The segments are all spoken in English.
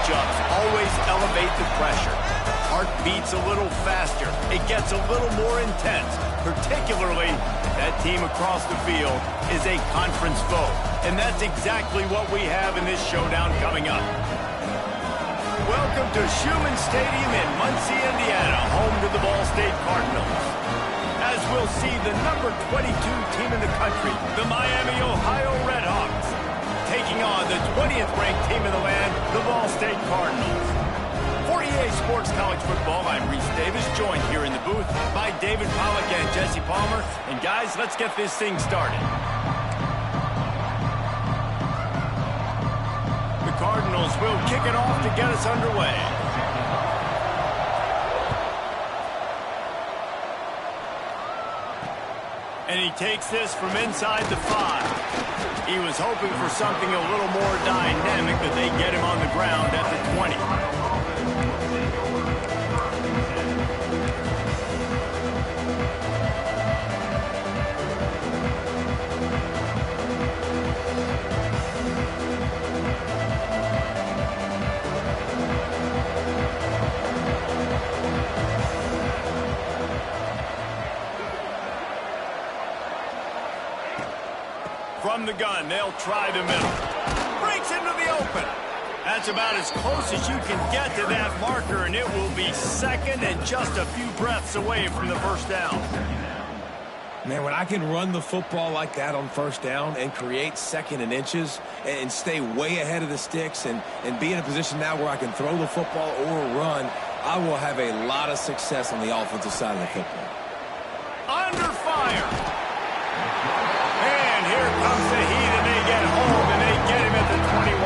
matchups always elevate the pressure. Heart beats a little faster. It gets a little more intense, particularly if that team across the field is a conference foe. And that's exactly what we have in this showdown coming up. Welcome to Schumann Stadium in Muncie, Indiana, home to the Ball State Cardinals. As we'll see the number 22 team in the country, the Miami, Ohio Redhawks, taking on the 20th ranked team in the land, the Ball State Cardinals. For EA Sports College Football, I'm Reese Davis, joined here in the booth by David Pollack and Jesse Palmer. And guys, let's get this thing started. The Cardinals will kick it off to get us underway. And he takes this from inside the 5. He was hoping for something a little more dynamic, but they get him on the ground at the 20. From the gun, they'll try the middle. Breaks into the open. That's about as close as you can get to that marker, and it will be second and just a few breaths away from the first down. Man, when I can run the football like that on first down and create second and inches and stay way ahead of the sticks and be in a position now where I can throw the football or run, I will have a lot of success on the offensive side of the football. Under fire. And here comes the heat, and they get home, and they get him at the 21.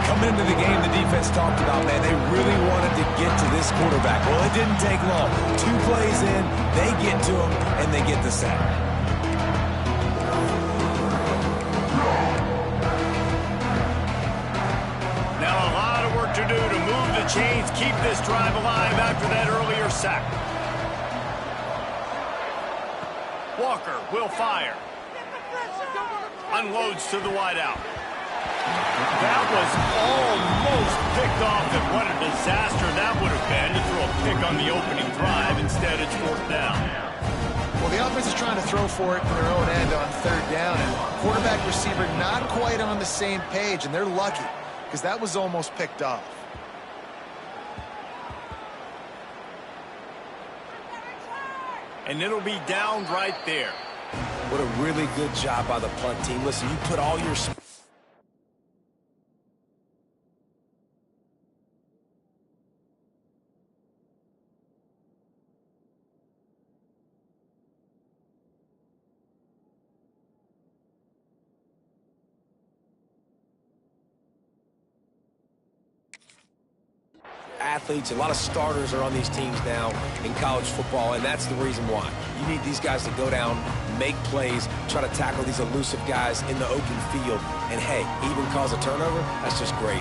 Coming into the game, the defense talked about, man, they really wanted to get to this quarterback. Well, it didn't take long. 2 plays in, they get to him, and they get the sack. Now a lot of work to do to move the chains, keep this drive alive after that earlier sack. Walker will fire. Unloads to the wideout. That was almost picked off, and what a disaster that would have been to throw a pick on the opening drive. Instead, it's 4th down. Well, the offense is trying to throw for it from their own end on 3rd down, and quarterback receiver not quite on the same page, and they're lucky because that was almost picked off. And it'll be down right there. What a really good job by the punt team. Listen, you put all your... athletes, a lot of starters are on these teams now in college football, and that's the reason why. You need these guys to go down, make plays, try to tackle these elusive guys in the open field, and hey, even cause a turnover, that's just gravy.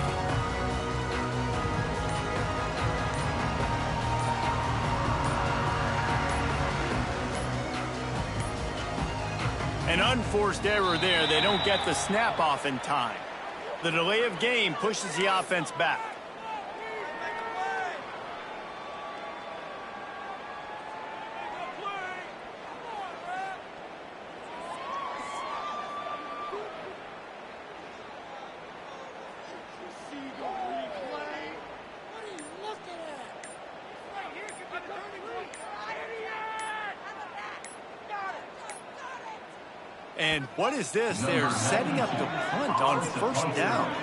An unforced error there. They don't get the snap off in time. The delay of game pushes the offense back. And what is this? They're setting up the punt on 1st down.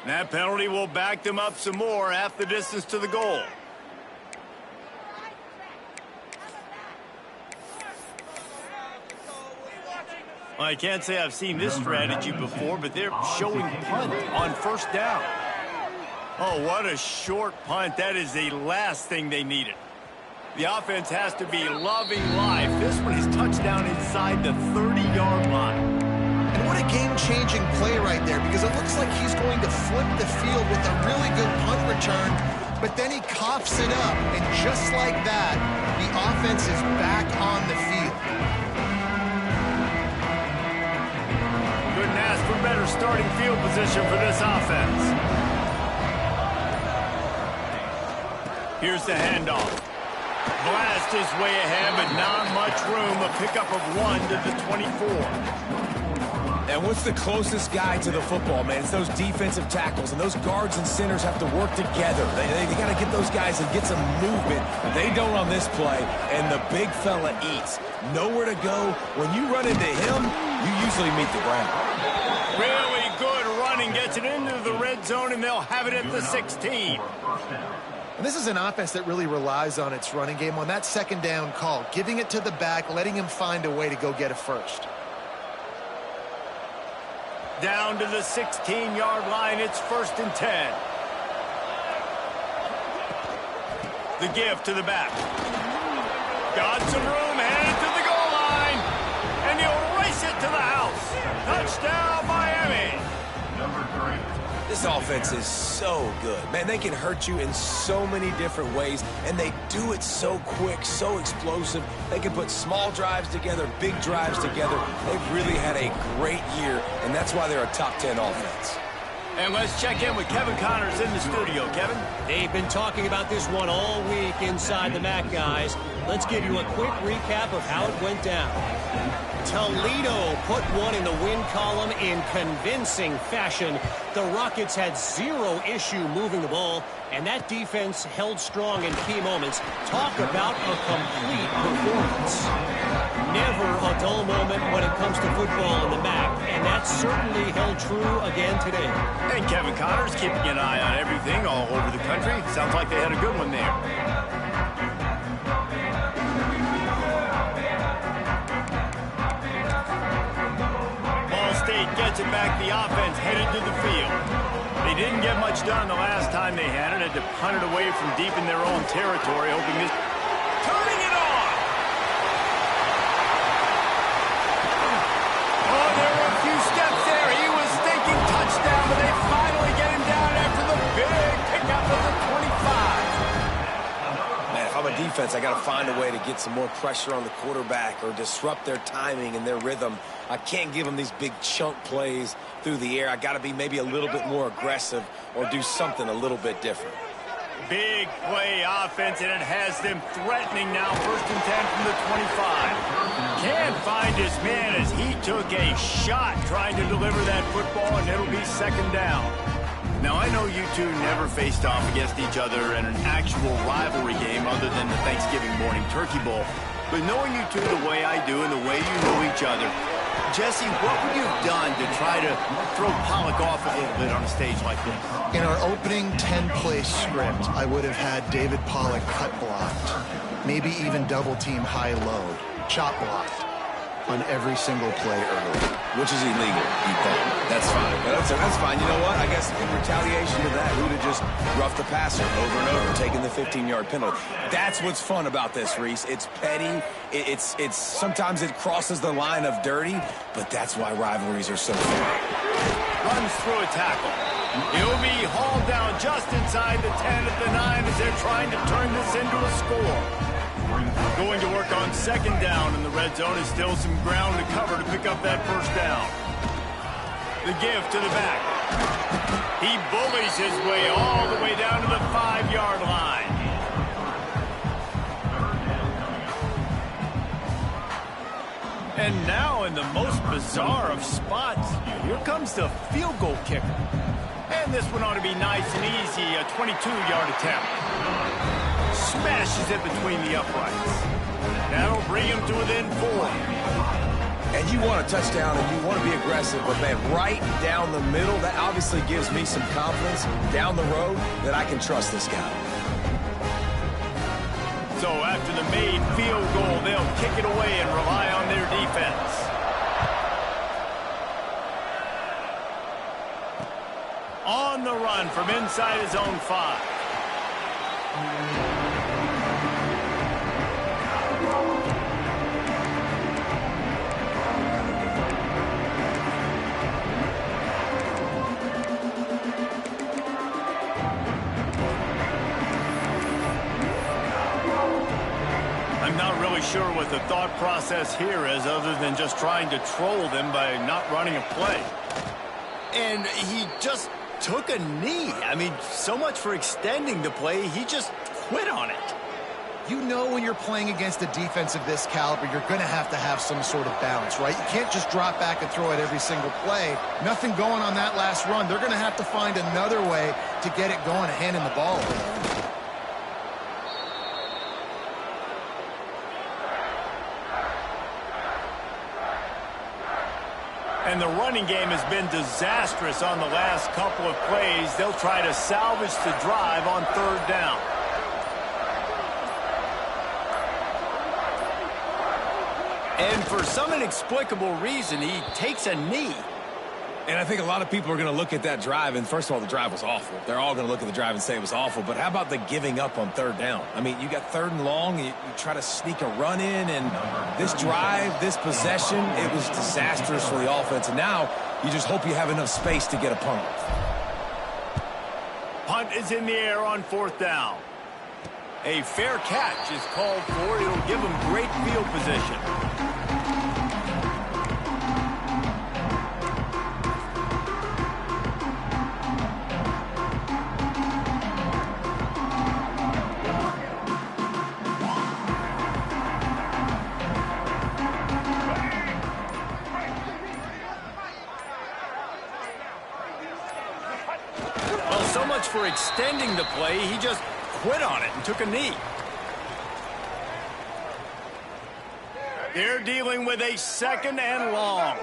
That penalty will back them up some more, half the distance to the goal. Well, I can't say I've seen this strategy before, but they're showing punt on 1st down. Oh, what a short punt. That is the last thing they needed. The offense has to be loving life. This one is touchdown inside the 30-yard line. And what a game-changing play right there, because it looks like he's going to flip the field with a really good punt return, but then he coughs it up, and just like that, the offense is back on the field. Couldn't ask for for better starting field position for this offense. Here's the handoff. Blast his way ahead, but not much room. A pickup of 1 to the 24. And what's the closest guy to the football, man? It's those defensive tackles, and those guards and centers have to work together. They got to get those guys and get some movement. They don't on this play, and the big fella eats. Nowhere to go. When you run into him, you usually meet the ground. Really good running, gets it into the red zone, and they'll have it at the 16. And this is an offense that really relies on its running game on that second down call, giving it to the back, letting him find a way to go get it first. Down to the 16-yard line, it's 1st and 10. The give to the back. Got some room, headed to the goal line, and he'll race it to the house. Touchdown, Miami. This offense is so good. Man, they can hurt you in so many different ways, and they do it so quick, so explosive. They can put small drives together, big drives together. They've really had a great year, and that's why they're a top 10 offense. And let's check in with Kevin Connors in the studio. Kevin? They've been talking about this one all week inside the MAC, guys. Let's give you a quick recap of how it went down. Toledo put one in the win column in convincing fashion. The Rockets had zero issue moving the ball, and that defense held strong in key moments. Talk about a complete performance. Never a dull moment when it comes to football in the MAC, and that certainly held true again today. And Kevin Connors keeping an eye on everything all over the country. Sounds like they had a good one there. Gets it back, the offense headed to the field. They didn't get much done the last time they had it. Had to punt it away from deep in their own territory, hoping this... Turning it on! Oh, there were a few steps there. He was thinking touchdown, but they finally get him down after the big pickup of the 25. Man, if I'm a defense, I got to find a way to get some more pressure on the quarterback or disrupt their timing and their rhythm. I can't give them these big chunk plays through the air. I got to be maybe a little bit more aggressive or do something a little bit different. Big play offense, and it has them threatening now. 1st and 10 from the 25. Can't find his man as he took a shot trying to deliver that football, and it'll be 2nd down. Now, I know you two never faced off against each other in an actual rivalry game other than the Thanksgiving morning Turkey Bowl. But knowing you two the way I do and the way you know each other, Jesse, what would you have done to try to throw Pollock off a little bit on a stage like this? In our opening 10-play script, I would have had David Pollock cut blocked, maybe even double-team high-low, chop blocked on every single play early. Which is illegal, you think. That's fine. But that's fine. You know what? I guess in retaliation to that, we'd have just roughed the passer over and over, taking the 15-yard penalty. That's what's fun about this, Reese. It's petty. It's sometimes it crosses the line of dirty, but that's why rivalries are so fun. Runs through a tackle. He'll be hauled down just inside the 10 at the 9 as they're trying to turn this into a score. Going to work on 2nd down in the red zone. Is still some ground to cover to pick up that 1st down. The give to the back. He bullies his way all the way down to the 5-yard line. And now in the most bizarre of spots, here comes the field goal kicker. And this one ought to be nice and easy, a 22-yard attempt. Smashes it between the uprights. That'll bring him to within 4. And you want a touchdown and you want to be aggressive, but man, right down the middle, that obviously gives me some confidence down the road that I can trust this guy. So after the made field goal, they'll kick it away and rely on their defense. On the run from inside his own 5. I'm not really sure what the thought process here is other than just trying to troll them by not running a play. And he just took a knee. I mean, so much for extending the play. He just quit on it. You know when you're playing against a defense of this caliber, you're going to have some sort of balance, right? You can't just drop back and throw it every single play. Nothing going on that last run. They're going to have to find another way to get it going, handing the ball over. And the running game has been disastrous on the last couple of plays. They'll try to salvage the drive on third down. And for some inexplicable reason, he takes a knee. And I think a lot of people are going to look at that drive, and first of all, the drive was awful. They're all going to look at the drive and say it was awful. But how about the giving up on third down? I mean, you got third and long, you try to sneak a run in, and this drive, this possession, it was disastrous for the offense. And now you just hope you have enough space to get a punt. Punt is in the air on fourth down. A fair catch is called for. It'll give them great field position. Well, so much for extending the play. He just quit on it and took a knee. They're dealing with a second and long.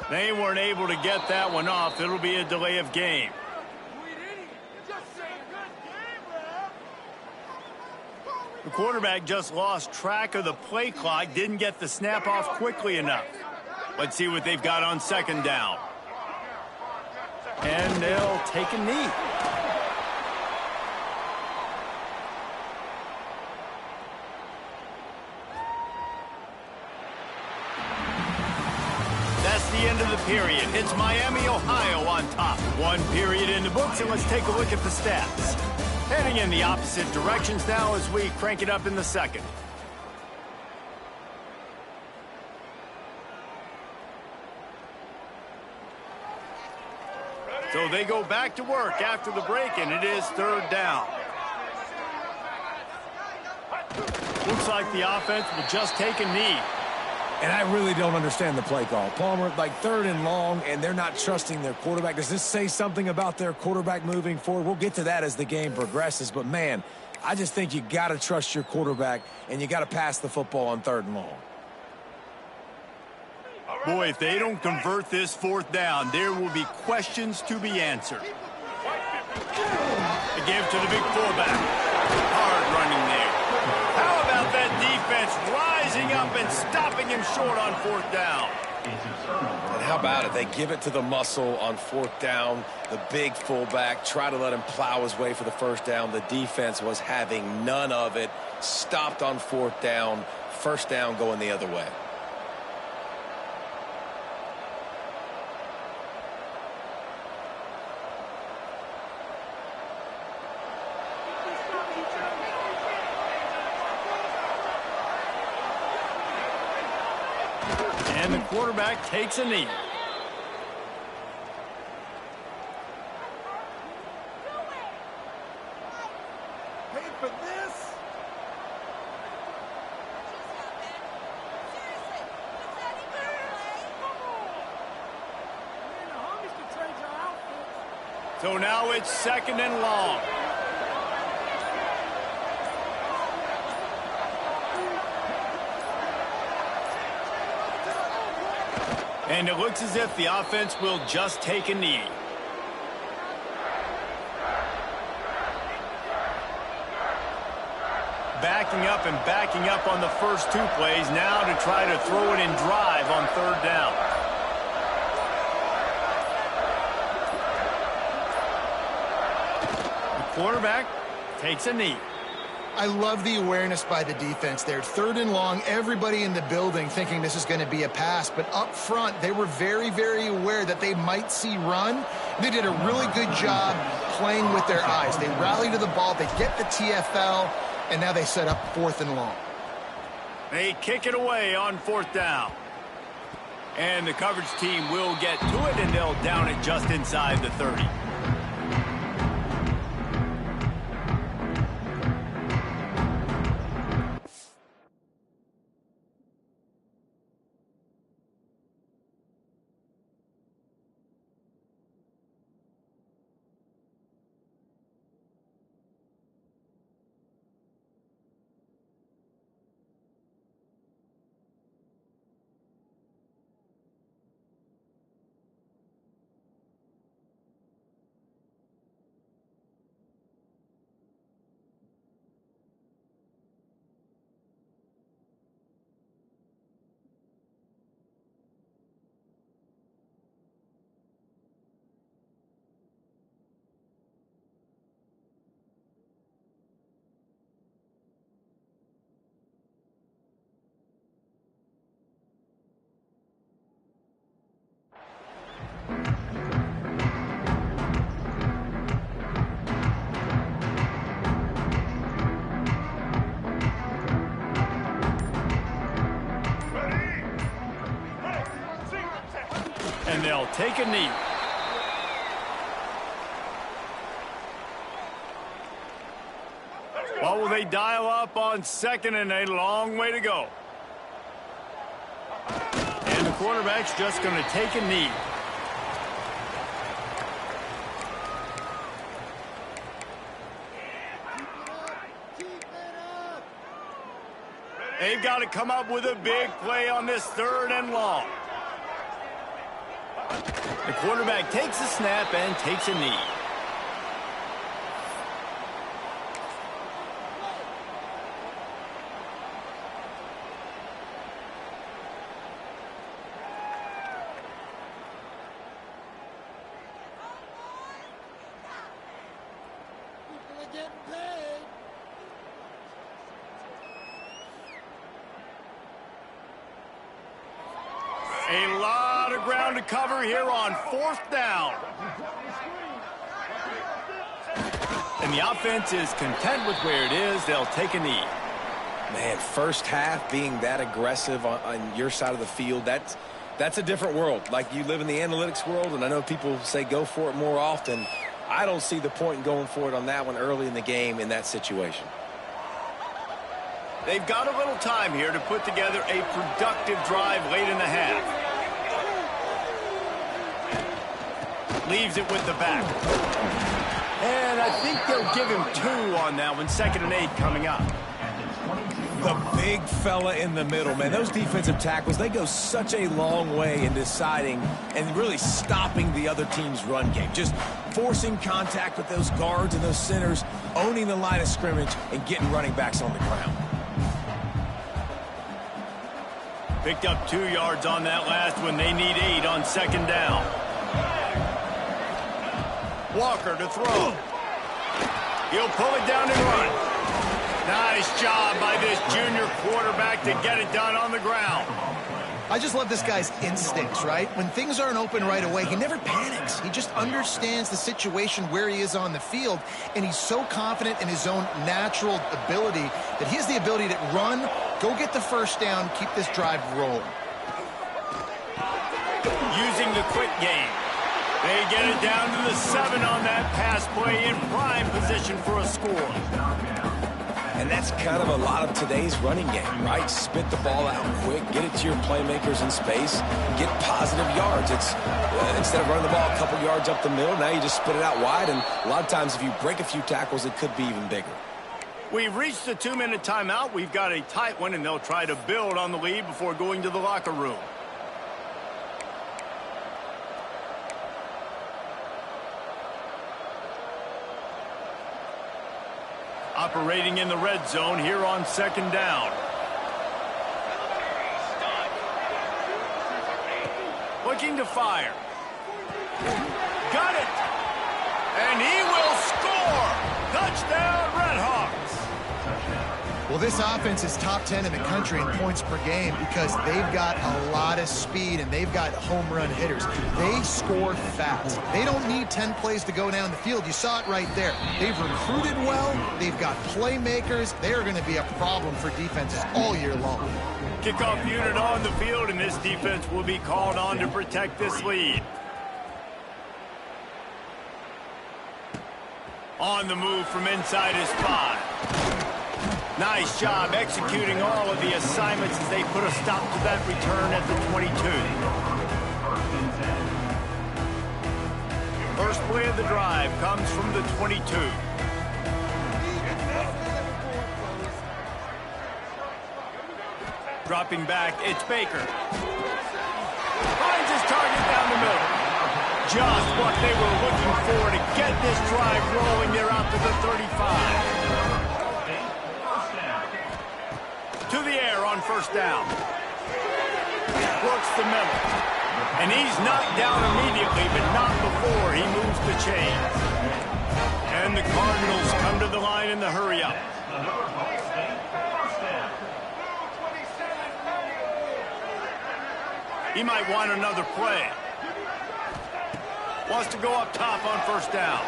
They weren't able to get that one off. It'll be a delay of game. The quarterback just lost track of the play clock, didn't get the snap off quickly enough. Let's see what they've got on second down. And they'll take a knee. That's the end of the period. It's Miami, Ohio on top. One period in the books, and let's take a look at the stats. Heading in the opposite directions now as we crank it up in the second. So they go back to work after the break, and it is third down. Looks like the offense will just take a knee. And I really don't understand the play call. Palmer, like third and long, and they're not trusting their quarterback. Does this say something about their quarterback moving forward? We'll get to that as the game progresses. But, man, I just think you got to trust your quarterback, and you got to pass the football on third and long. Boy, if they don't convert this fourth down, there will be questions to be answered. A give to the big fullback. Hard running there. How about that defense rising up and stopping him short on fourth down? And how about it? They give it to the muscle on fourth down. The big fullback, try to let him plow his way for the first down. The defense was having none of it. Stopped on fourth down. First down going the other way. And the quarterback takes a knee. Paid for this? So now it's second and long. And it looks as if the offense will just take a knee. Backing up on the first two plays now to try to throw it in drive on third down. The quarterback takes a knee. I love the awareness by the defense there. Third and long, everybody in the building thinking this is going to be a pass. But up front, they were very, very aware that they might see run. They did a really good job playing with their eyes. They rally to the ball. They get the TFL. And now they set up 4th and long. They kick it away on 4th down. And the coverage team will get to it, and they'll down it just inside the 30. And they'll take a knee. What will they dial up on 2nd and a long way to go? And the quarterback's just going to take a knee. They've got to come up with a big play on this 3rd and long. The quarterback takes a snap and takes a knee. A lot of ground to cover here on 4th down. And the offense is content with where it is. They'll take a knee. Man, first half being that aggressive on your side of the field, that's a different world. Like, you live in the analytics world, and I know people say go for it more often. I don't see the point in going for it on that one early in the game in that situation. They've got a little time here to put together a productive drive late in the half. Leaves it with the back. And I think they'll give him 2 on that one. 2nd and 8 coming up. The big fella in the middle, man. Those defensive tackles, they go such a long way in deciding and really stopping the other team's run game. Just forcing contact with those guards and those centers, owning the line of scrimmage, and getting running backs on the ground. Picked up 2 yards on that last one. They need 8 on 2nd down. Walker to throw. He'll pull it down and run. Nice job by this junior quarterback to get it done on the ground. I just love this guy's instincts, right? When things aren't open right away, he never panics. He just understands the situation where he is on the field, and he's so confident in his own natural ability that he has the ability to run, go get the first down, keep this drive rolling. Using the quick game. They get it down to the 7 on that pass play, in prime position for a score. And that's kind of a lot of today's running game, right? Spit the ball out quick, get it to your playmakers in space, get positive yards. It's instead of running the ball a couple yards up the middle, now you just spit it out wide, and a lot of times if you break a few tackles, it could be even bigger. We've reached the 2-minute timeout. We've got a tight one, and they'll try to build on the lead before going to the locker room. Operating in the red zone here on 2nd down. Looking to fire. Got it. And he will score. Touchdown, Red Hawks. Well, this offense is top 10 in the country in points per game because they've got a lot of speed and they've got home run hitters. They score fast. They don't need 10 plays to go down the field. You saw it right there. They've recruited well. They've got playmakers. They are going to be a problem for defenses all year long. Kickoff unit on the field, and this defense will be called on to protect this lead. On the move from inside his 5. Nice job executing all of the assignments as they put a stop to that return at the 22. First play of the drive comes from the 22. Dropping back, it's Baker. Finds his target down the middle. Just what they were looking for to get this drive rolling. They're out to the 35. To the air on first down. Works the middle. And he's knocked down immediately, but not before he moves the chains. And the Cardinals come to the line in the hurry-up. He might want another play. Wants to go up top on first down.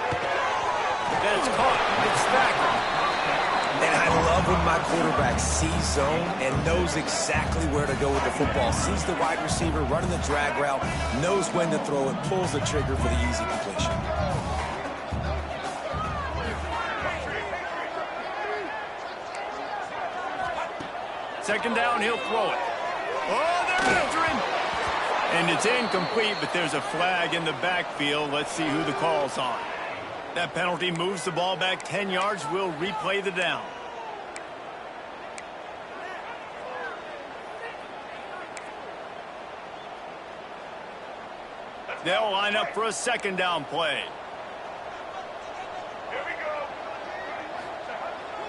That's caught. It's Thacker. And I love when my quarterback sees zone and knows exactly where to go with the football. Sees the wide receiver running the drag route, knows when to throw it, pulls the trigger for the easy completion. Second down, he'll throw it. Oh, they're after him. And it's incomplete, but there's a flag in the backfield. Let's see who the call's on. That penalty moves the ball back 10 yards. We'll replay the down. They'll line up for a second down play.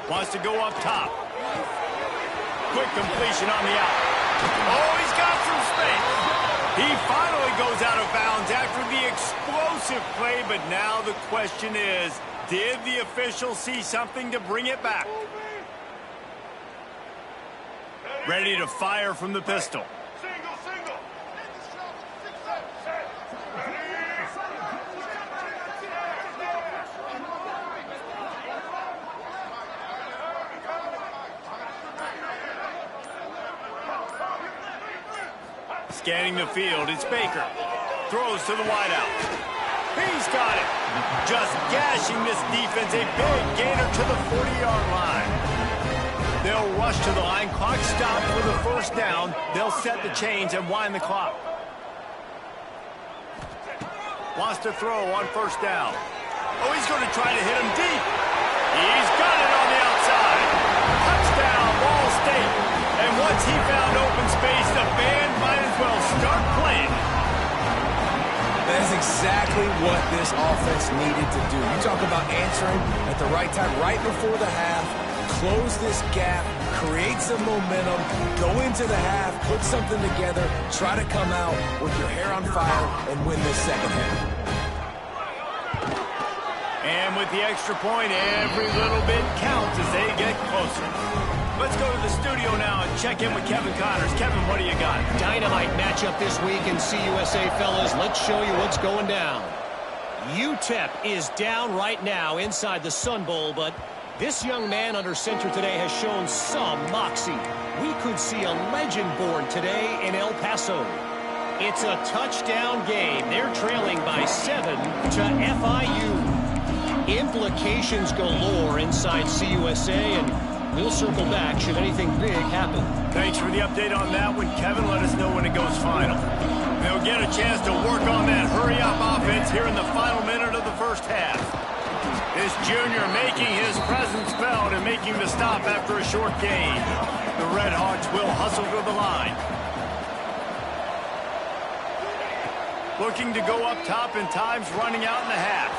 Wants to go up top. Quick completion on the out. Oh, he's got some space. He finally goes out of bounds after the explosive play, but now the question is, did the official see something to bring it back? Ready to fire from the pistol. Scanning the field, it's Baker. Throws to the wideout. He's got it. Just gashing this defense. A big gainer to the 40-yard line. They'll rush to the line. Clock stopped for the first down. They'll set the chains and wind the clock. Wants to throw on first down. Oh, he's going to try to hit him deep. He's got it on the outside. Touchdown, Ball State. And once he found open space, the band might as well start playing. That is exactly what this offense needed to do. You talk about answering at the right time, right before the half, close this gap, create some momentum, go into the half, put something together, try to come out with your hair on fire and win this second half. And with the extra point, every little bit counts as they get closer. Let's go to the studio now and check in with Kevin Connors. Kevin, what do you got? Dynamite matchup this week in CUSA, fellas. Let's show you what's going down. UTEP is down right now inside the Sun Bowl, but this young man under center today has shown some moxie. We could see a legend born today in El Paso. It's a touchdown game. They're trailing by 7 to FIU. Implications galore inside CUSA, and we'll circle back should anything big happen. Thanks for the update on that one, Kevin. Let us know when it goes final. They'll get a chance to work on that hurry-up offense here in the final minute of the first half. This junior making his presence felt and making the stop after a short gain. The Red Hawks will hustle to the line. Looking to go up top, and time's running out in the half.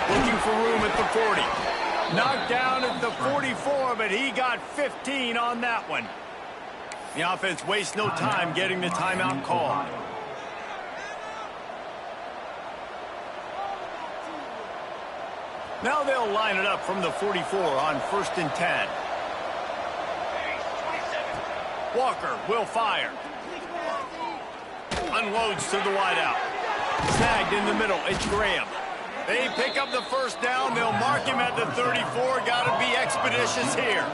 Looking for room at the 40. Knocked down at the 44, but he got 15 on that one. The offense wastes no time getting the timeout call. Now they'll line it up from the 44 on 1st and 10. Walker will fire. Unloads to the wideout. Snagged in the middle. It's Graham. They pick up the first down. They'll mark him at the 34. Got to be expeditious here.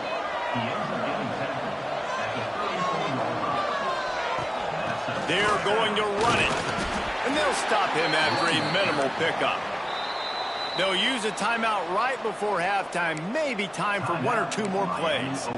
They're going to run it. And they'll stop him after a minimal pickup. They'll use a timeout right before halftime. Maybe time for 1 or 2 more plays.